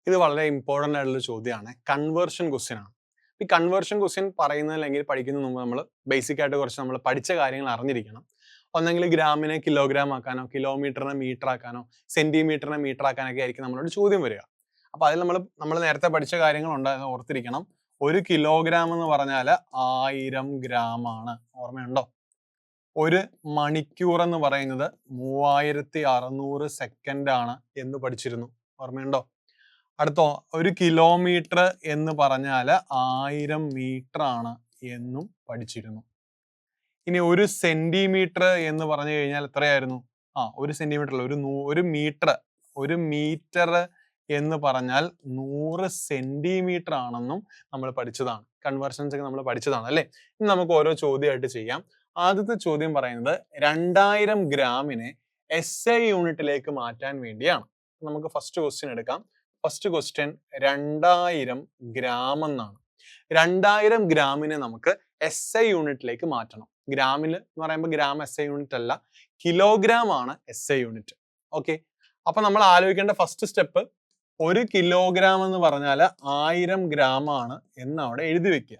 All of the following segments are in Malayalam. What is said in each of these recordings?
ഇത് വളരെ ഇമ്പോർട്ടൻ്റ് ആയിട്ടുള്ള ചോദ്യമാണ്. കൺവേർഷൻ ക്വസ്റ്റ്യൻ ആണ്. ഈ കൺവേർഷൻ ക്വസ്റ്റ്യൻ പറയുന്നതില്ലെങ്കിൽ പഠിക്കുന്നതിന് മുമ്പ് നമ്മൾ ബേസിക് ആയിട്ട് കുറച്ച് നമ്മൾ പഠിച്ച കാര്യങ്ങൾ അറിഞ്ഞിരിക്കണം. ഒന്നെങ്കിൽ ഗ്രാമിനെ കിലോഗ്രാം ആക്കാനോ, കിലോമീറ്ററിനെ മീറ്റർ ആക്കാനോ, സെന്റിമീറ്ററിനെ മീറ്റർ ആക്കാനൊക്കെ ആയിരിക്കും നമ്മളോട് ചോദ്യം വരിക. അപ്പൊ അതിൽ നമ്മൾ നേരത്തെ പഠിച്ച കാര്യങ്ങളുണ്ട്, അത് ഓർത്തിരിക്കണം. 1 കിലോഗ്രാം എന്ന് പറഞ്ഞാൽ 1000 ഗ്രാം ആണ്. ഓർമ്മയുണ്ടോ? 1 മണിക്കൂർ എന്ന് പറയുന്നത് 3600 സെക്കൻഡ് ആണ് എന്ന് പഠിച്ചിരുന്നു. ഓർമ്മയുണ്ടോ? അടുത്തോ 1 കിലോമീറ്റർ എന്ന് പറഞ്ഞാൽ 1000 മീറ്റർ ആണ് എന്നും പഠിച്ചിരുന്നു. ഇനി 1 സെന്റിമീറ്റർ എന്ന് പറഞ്ഞു കഴിഞ്ഞാൽ എത്രയായിരുന്നു? 1 സെന്റിമീറ്റർ അല്ല, ഒരു മീറ്റർ. 1 മീറ്റർ എന്ന് പറഞ്ഞാൽ 100 സെന്റിമീറ്റർ ആണെന്നും നമ്മൾ പഠിച്ചതാണ്. കൺവേർഷൻസ് ഒക്കെ നമ്മൾ പഠിച്ചതാണ് അല്ലേ? ഇനി നമുക്ക് ഓരോ ചോദ്യമായിട്ട് ചെയ്യാം. ആദ്യത്തെ ചോദ്യം പറയുന്നത് 2000 ഗ്രാമിനെ SI യൂണിറ്റിലേക്ക് മാറ്റാൻ വേണ്ടിയാണ്. നമുക്ക് ഫസ്റ്റ് ക്വസ്റ്റ്യൻ എടുക്കാം. ഫസ്റ്റ് ക്വസ്റ്റ്യൻ 2000 ഗ്രാം എന്നാണ്. 2000 ഗ്രാമിനെ നമുക്ക് SI യൂണിറ്റിലേക്ക് മാറ്റണം. ഗ്രാമിൽ എന്ന് പറയുമ്പോൾ ഗ്രാം SI യൂണിറ്റ് അല്ല, കിലോഗ്രാം ആണ് SI യൂണിറ്റ്. ഓക്കെ, അപ്പൊ നമ്മൾ ആലോചിക്കേണ്ട ഫസ്റ്റ് സ്റ്റെപ്പ് 1 കിലോഗ്രാം എന്ന് പറഞ്ഞാൽ 1000 ഗ്രാം ആണ് എന്ന് അവിടെ എഴുതി വെക്കുക.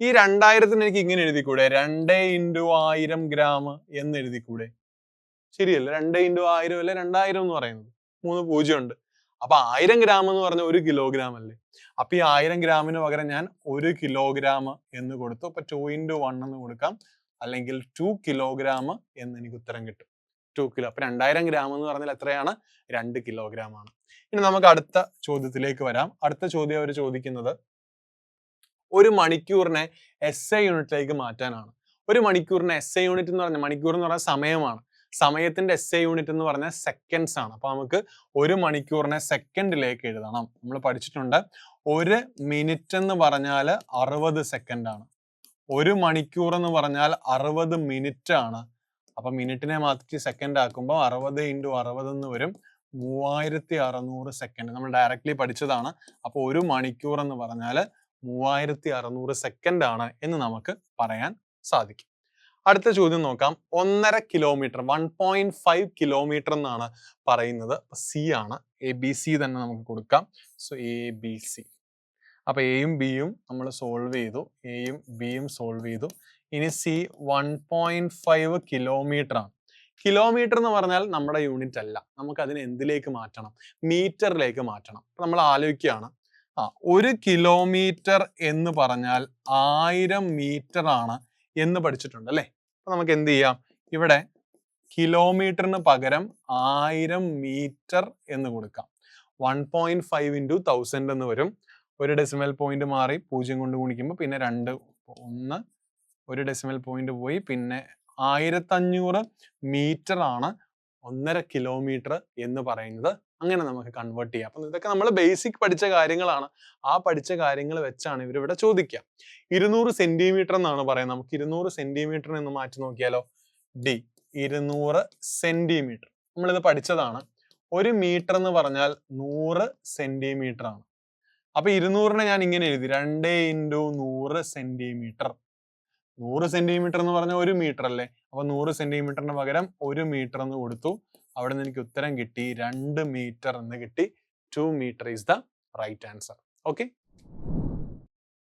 ഈ 2000-ന് എനിക്ക് ഇങ്ങനെ എഴുതിക്കൂടെ? 2 × 1000 ഗ്രാം എന്ന് എഴുതിക്കൂടെ? ശരിയല്ലേ? 2 × 1000 അല്ലെ 2000 എന്ന് പറയുന്നത്. 3 0 ഉണ്ട്. അപ്പൊ 1000 ഗ്രാം എന്ന് പറഞ്ഞ 1 കിലോഗ്രാം അല്ലേ? അപ്പൊ ഈ 1000 ഗ്രാമിന് പകരം ഞാൻ 1 കിലോഗ്രാം എന്ന് കൊടുത്തു. അപ്പൊ 2 × 1 എന്ന് കൊടുക്കാം, അല്ലെങ്കിൽ 2 കിലോഗ്രാം എന്ന് എനിക്ക് ഉത്തരം കിട്ടും. 2 കിലോ. അപ്പൊ 2000 ഗ്രാം എന്ന് പറഞ്ഞാൽ എത്രയാണ്? 2 കിലോഗ്രാം ആണ്. ഇനി നമുക്ക് അടുത്ത ചോദ്യത്തിലേക്ക് വരാം. അടുത്ത ചോദ്യം അവർ ചോദിക്കുന്നത് 1 മണിക്കൂറിനെ SI യൂണിറ്റിലേക്ക് മാറ്റാനാണ്. 1 മണിക്കൂറിനെ SI യൂണിറ്റ് എന്ന് പറഞ്ഞാൽ, മണിക്കൂർ എന്ന് പറഞ്ഞാൽ സമയമാണ്. സമയത്തിന്റെ SI യൂണിറ്റ് എന്ന് പറഞ്ഞാൽ സെക്കൻഡ്സ് ആണ്. അപ്പൊ നമുക്ക് 1 മണിക്കൂറിനെ സെക്കൻഡിലേക്ക് എഴുതണം. നമ്മൾ പഠിച്ചിട്ടുണ്ട് 1 മിനിറ്റ് എന്ന് പറഞ്ഞാൽ 60 സെക്കൻഡ് ആണ്. 1 മണിക്കൂർ എന്ന് പറഞ്ഞാൽ 60 മിനിറ്റ് ആണ്. അപ്പൊ മിനിറ്റിനെ മാറ്റി സെക്കൻഡ് ആക്കുമ്പോൾ 60 × 60 എന്ന് വരും, 3600 സെക്കൻഡ്. നമ്മൾ ഡയറക്റ്റ്ലി പഠിച്ചതാണ്. അപ്പൊ 1 മണിക്കൂർ എന്ന് പറഞ്ഞാൽ 3600 സെക്കൻഡ് ആണ് എന്ന് നമുക്ക് പറയാൻ സാധിക്കും. അടുത്ത ചോദ്യം നോക്കാം. 1.5 കിലോമീറ്റർ, 1.5 കിലോമീറ്റർ എന്നാണ് പറയുന്നത്. സി ആണ്. ABC തന്നെ നമുക്ക് കൊടുക്കാം. So ABC. അപ്പൊ എയും ബിയും നമ്മൾ സോൾവ് ചെയ്തു. എയും ബിയും സോൾവ് ചെയ്തു. ഇനി സി 1.5 കിലോമീറ്റർ ആണ്. കിലോമീറ്റർ എന്ന് പറഞ്ഞാൽ നമ്മുടെ യൂണിറ്റ് അല്ല. നമുക്ക് അതിനെ എന്തിലേക്ക് മാറ്റണം? മീറ്ററിലേക്ക് മാറ്റണം. അപ്പൊ നമ്മൾ ആലോചിക്കുകയാണ്, 1 കിലോമീറ്റർ എന്ന് പറഞ്ഞാൽ 1000 മീറ്റർ ആണ് എന്ന് പഠിച്ചിട്ടുണ്ട് അല്ലേ? അപ്പൊ നമുക്ക് എന്ത് ചെയ്യാം? ഇവിടെ കിലോമീറ്ററിന് പകരം 1000 മീറ്റർ എന്ന് കൊടുക്കാം. 1.5 × 1000 എന്ന് വരും. ഒരു ഡെസിമൽ പോയിന്റ് മാറി 0 കൊണ്ട് ഗുണിക്കുമ്പോൾ പിന്നെ 2 1 ഒരു ഡെസിമൽ പോയിന്റ് പോയി, പിന്നെ 1500 മീറ്റർ ആണ് 1.5 കിലോമീറ്റർ എന്ന് പറയുന്നത്. അങ്ങനെ നമുക്ക് കൺവേർട്ട് ചെയ്യാം. അപ്പൊ ഇതൊക്കെ നമ്മൾ ബേസിക് പഠിച്ച കാര്യങ്ങളാണ്. ആ പഠിച്ച കാര്യങ്ങൾ വെച്ചാണ് ഇവരിവിടെ ചോദിക്കുക. 200 സെന്റിമീറ്റർ എന്നാണ് പറയുന്നത്. നമുക്ക് 200 സെന്റിമീറ്ററിനെ ഒന്ന് മാറ്റി നോക്കിയാലോ? D 200 centimetre. നമ്മളിത് പഠിച്ചതാണ്. 1 മീറ്റർ എന്ന് പറഞ്ഞാൽ 100 സെന്റിമീറ്റർ ആണ്. അപ്പൊ 200-നെ ഞാൻ ഇങ്ങനെ എഴുതി, 2 × 100 സെന്റിമീറ്റർ. 100 സെന്റിമീറ്റർ എന്ന് പറഞ്ഞാൽ 1 മീറ്റർ അല്ലേ? അപ്പൊ 100 സെന്റിമീറ്ററിന് പകരം 1 മീറ്റർ എന്ന് കൊടുത്തു. അവിടെ നിന്ന് എനിക്ക് ഉത്തരം കിട്ടി 2 മീറ്റർ എന്ന് കിട്ടി. 2 metre is the right answer. Okay.